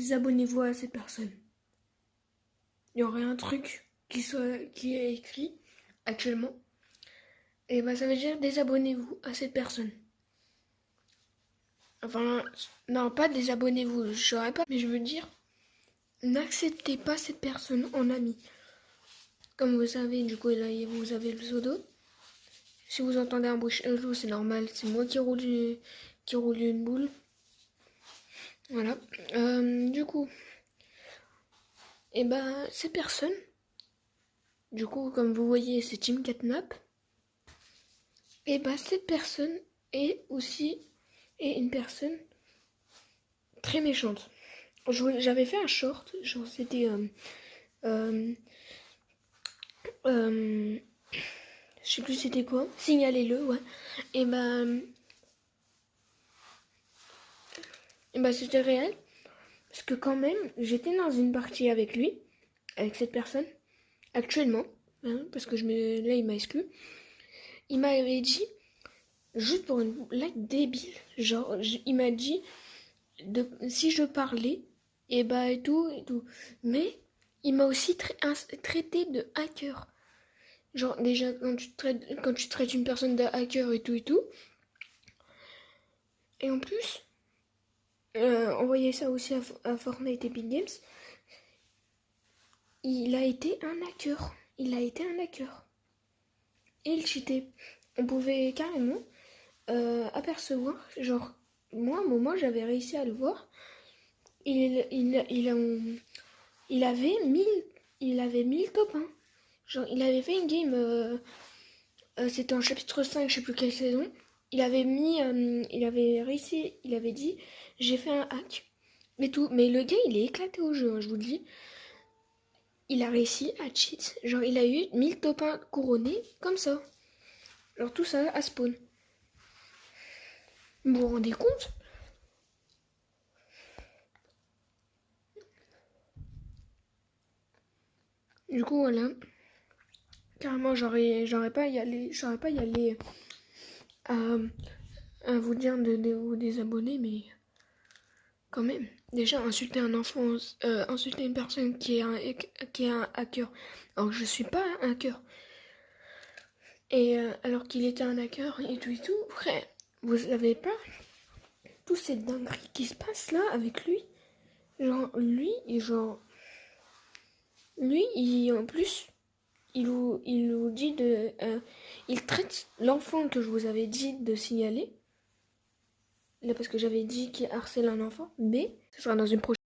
désabonnez-vous à cette personne. Il y aurait un truc qui est écrit actuellement. Et bah ça veut dire désabonnez-vous à cette personne. Enfin, non, pas désabonnez-vous, je saurais pas, mais je veux dire, n'acceptez pas cette personne en ami. Comme vous savez, du coup, là, vous avez le pseudo. Si vous entendez un bruit chelou, c'est normal, c'est moi qui roule une boule. Voilà. Du coup, et ben, ces personnes, du coup, comme vous voyez, c'est Team Catnap. Et ben, cette personne est une personne très méchante. J'avais fait un short, genre c'était je sais plus c'était quoi, signalez-le, ouais. Et bah c'était réel, parce que quand même, j'étais dans une partie avec lui, avec cette personne, actuellement, hein, parce que là il m'a exclu. Il m'avait dit, juste pour une blague débile, genre, il m'a dit, si je parlais, et bah et tout, mais il m'a aussi traité de hacker. Genre déjà quand tu traites une personne de hacker et tout. Et en plus, envoyer ça aussi à Fortnite Epic Games. Il a été un hacker. Et il cheatait. On pouvait carrément apercevoir, genre moi à un moment j'avais réussi à le voir. Il avait 1000 top 1. Genre il avait fait une game, c'était en chapitre 5, je sais plus quelle saison. Il avait réussi, il avait dit j'ai fait un hack. Mais le gars il est éclaté au jeu, hein, je vous le dis. Il a réussi à cheat. Genre il a eu 1000 top 1 couronnés comme ça. Genre tout ça à spawn. Vous vous rendez compte? Du coup voilà. Carrément j'aurais pas y aller à vous dire de vous désabonner, mais quand même. Déjà insulter un enfant, insulter une personne qui est un hacker. Alors que je suis pas un hacker. Et alors qu'il était un hacker et tout, frère, vous savez pas toutes ces dingueries qui se passent là avec lui. Lui, en plus, il nous dit il traite l'enfant que je vous avais dit de signaler. Là, parce que j'avais dit qu'il harcèle un enfant, mais ce sera dans une prochaine.